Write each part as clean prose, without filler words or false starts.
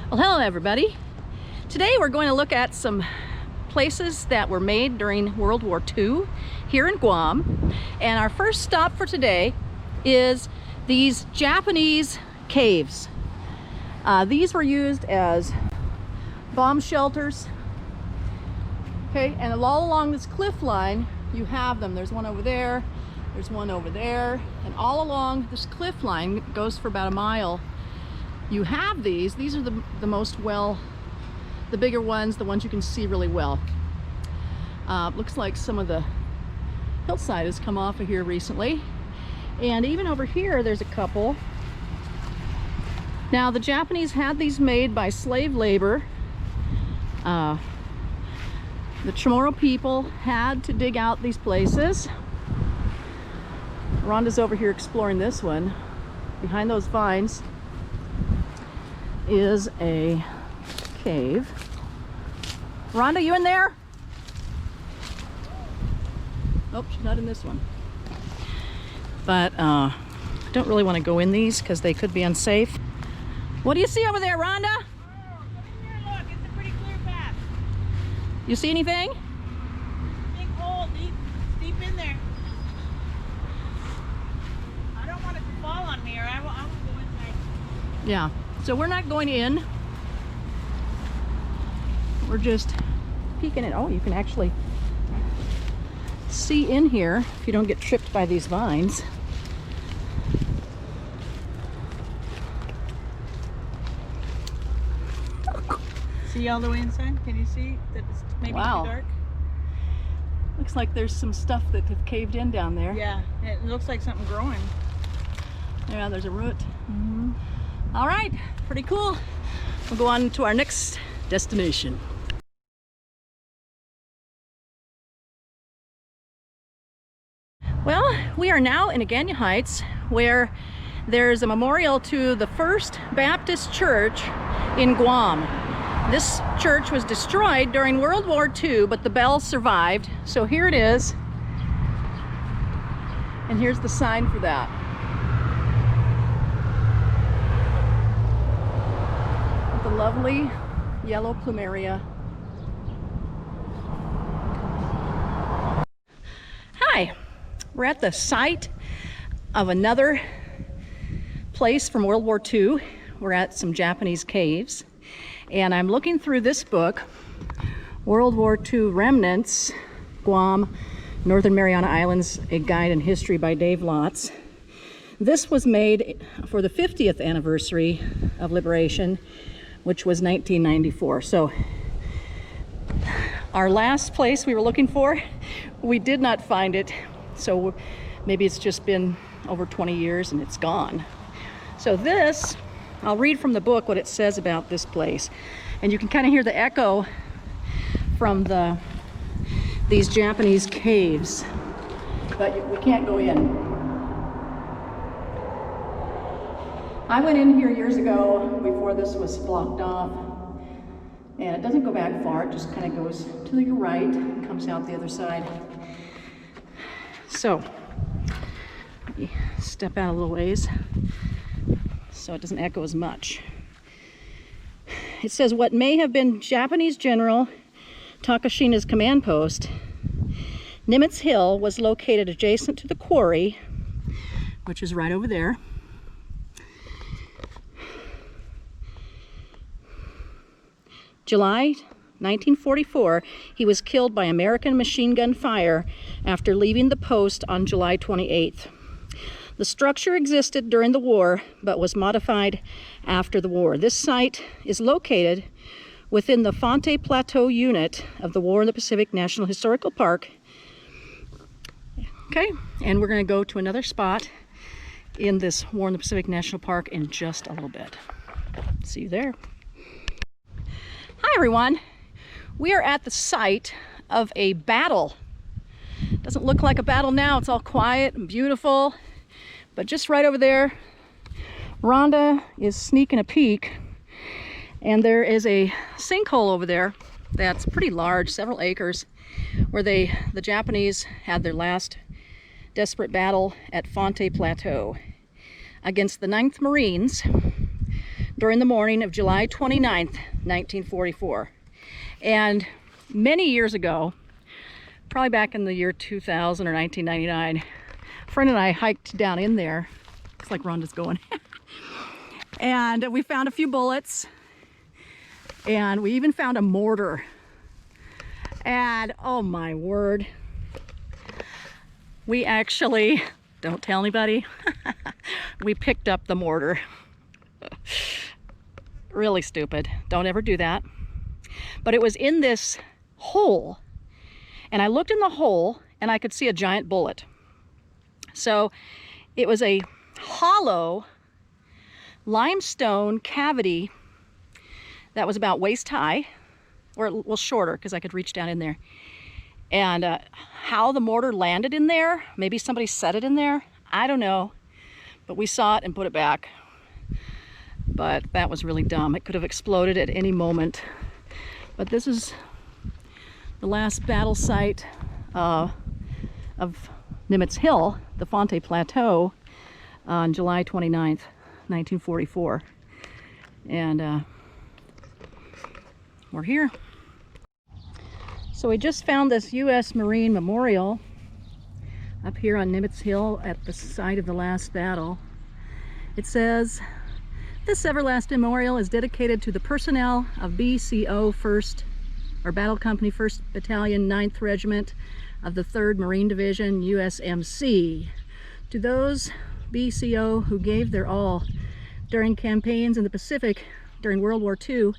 Well, hello everybody. Today we're going to look at some places that were made during World War II here in Guam. And our first stop for today is these Japanese caves. These were used as bomb shelters. Okay, and all along this cliff line you have them. There's one over there, there's one over there, and all along this cliff line, it goes for about a mile. You have these are the most the bigger ones, the ones you can see really well. Looks like some of the hillside has come off of here recently. And even over here, there's a couple. Now, the Japanese had these made by slave labor. The Chamorro people had to dig out these places. Rhonda's over here exploring this one. Behind those vines is a cave. Rhonda, you in there? Nope, she's not in this one. But I don't really want to go in these because they could be unsafe. What do you see over there, Rhonda? Oh, come in here, look. It's a pretty clear path. You see anything? Big hole, deep in there. I don't want it to fall on me, or I won't go inside. Yeah, so we're not going in. We're just peeking in. Oh, you can actually see in here if you don't get tripped by these vines. See all the way inside? Can you see that it's maybe too dark? Looks like there's some stuff that have caved in down there. Yeah, it looks like something growing. Yeah, there's a root. All right, pretty cool. We'll go on to our next destination. Well, we are now in Agana Heights, where there's a memorial to the First Baptist Church in Guam. This church was destroyed during World War II, but the bell survived. So here it is. And here's the sign for that. The lovely yellow plumeria. Hi. We're at the site of another place from World War II. We're at some Japanese caves. And I'm looking through this book, World War II Remnants, Guam, Northern Mariana Islands, A Guide in History by Dave Lotz. This was made for the 50th anniversary of liberation, which was 1994. So our last place we were looking for, we did not find it. So maybe it's just been over 20 years and it's gone. So this, I'll read from the book what it says about this place. And you can kind of hear the echo from these Japanese caves, but we can't go in. I went in here years ago before this was blocked off. And it doesn't go back far, it just kind of goes to your right and comes out the other side. So, let me step out a little ways so it doesn't echo as much. It says, what may have been Japanese General Takashina's command post, Nimitz Hill, was located adjacent to the quarry, which is right over there. July 1944, he was killed by American machine gun fire after leaving the post on July 28th. The structure existed during the war, but was modified after the war. This site is located within the Fonte Plateau unit of the War in the Pacific National Historical Park. Okay, and we're going to go to another spot in this War in the Pacific National Park in just a little bit. See you there. Hi everyone. We are at the site of a battle. Doesn't look like a battle now, it's all quiet and beautiful. But just right over there, Rhonda is sneaking a peek, and there is a sinkhole over there that's pretty large, several acres, where the Japanese had their last desperate battle at Fonte Plateau against the 9th Marines. during the morning of July 29th, 1944. And many years ago, probably back in the year 2000 or 1999, a friend and I hiked down in there. Looks like Rhonda's going. And we found a few bullets, and we even found a mortar. And oh my word, we actually, don't tell anybody, we picked up the mortar. Really stupid. Don't ever do that. But it was in this hole, and I looked in the hole and I could see a giant bullet. So it was a hollow limestone cavity that was about waist high, or well, shorter, because I could reach down in there. And how the mortar landed in there, maybe somebody set it in there, I don't know, but we saw it and put it back. But that was really dumb. It could have exploded at any moment. But this is the last battle site of Nimitz Hill, the Fonte Plateau, on July 29th, 1944. And we're here. So we just found this U.S. Marine Memorial up here on Nimitz Hill at the site of the last battle. It says, "This everlasting memorial is dedicated to the personnel of BCO 1st, or Battle Company 1st Battalion 9th Regiment of the 3rd Marine Division, USMC. To those BCO who gave their all during campaigns in the Pacific during World War II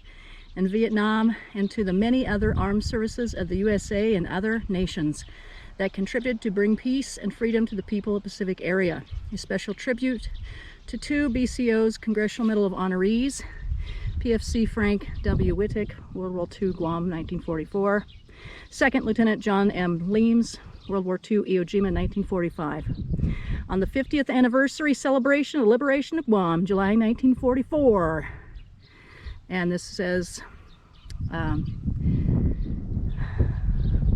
and Vietnam, and to the many other armed services of the USA and other nations that contributed to bring peace and freedom to the people of the Pacific area. A special tribute to 2 BCO's Congressional Medal of Honorees, PFC Frank W. Wittick, World War II, Guam, 1944. 2nd Lieutenant John M. Leames, World War II, Iwo Jima, 1945. On the 50th anniversary celebration of the liberation of Guam, July 1944. And this says,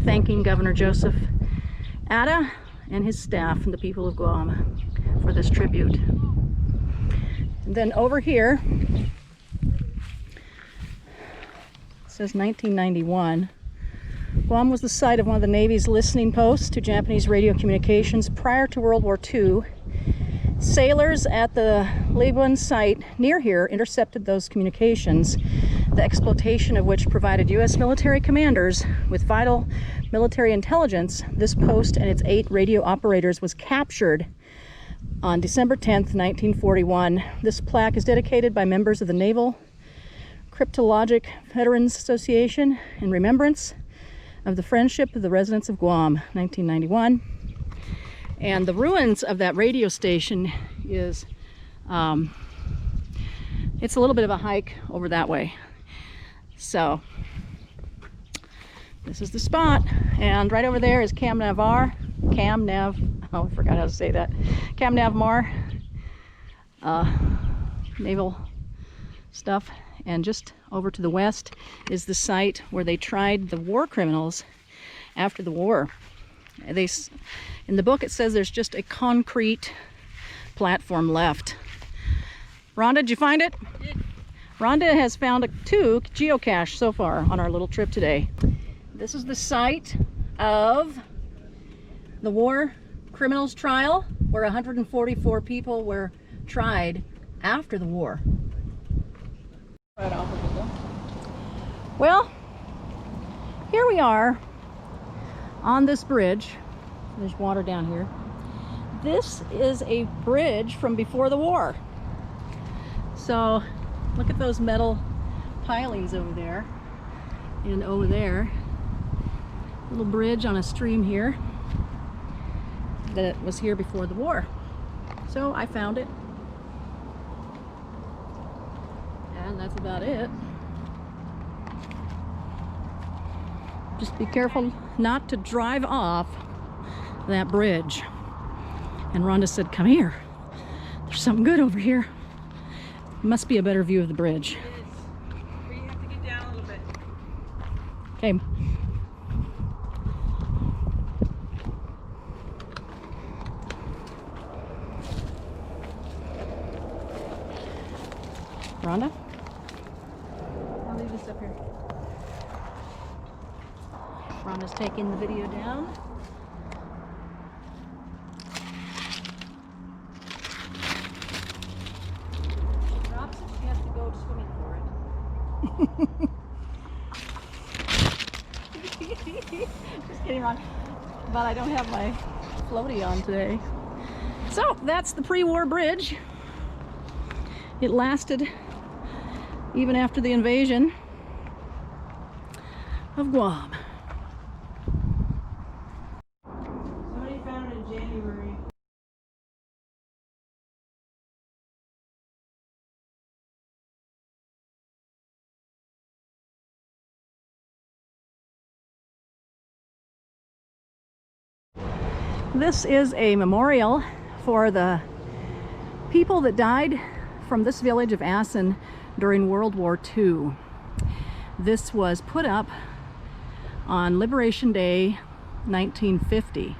thanking Governor Joseph Atta and his staff and the people of Guam for this tribute. And then over here, it says 1991. Guam was the site of one of the Navy's listening posts to Japanese radio communications prior to World War II. Sailors at the Labuan site near here intercepted those communications, the exploitation of which provided U.S. military commanders with vital military intelligence. This post and its 8 radio operators was captured on December 10th, 1941. This plaque is dedicated by members of the Naval Cryptologic Veterans Association in remembrance of the friendship of the residents of Guam, 1991. And the ruins of that radio station is, it's a little bit of a hike over that way. So, this is the spot. And right over there is Cam Navar. Oh, I forgot how to say that. Cam Navmar. Naval stuff. And just over to the west is the site where they tried the war criminals after the war. In the book it says there's just a concrete platform left. Rhonda, did you find it? I did. Rhonda has found 2 geocaches so far on our little trip today. This is the site of the war criminals trial, where 144 people were tried after the war. Right off of it though. Well, here we are on this bridge. There's water down here. This is a bridge from before the war. So look at those metal pilings over there and over there. Little bridge on a stream here that was here before the war. So I found it. And that's about it. Just be careful not to drive off that bridge. And Rhonda said, come here. There's something good over here. Must be a better view of the bridge. It is. But you have to get down a little bit. Okay. Rhonda? I'll leave this up here. Rhonda's taking the video down. She drops it, she has to go swimming for it. Just kidding, Ron. But I don't have my floaty on today. So that's the pre-war bridge. It lasted even after the invasion of Guam. Somebody found it in January. This is a memorial for the people that died from this village of Assen during World War II. This was put up on Liberation Day 1950.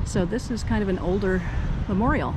So this is kind of an older memorial.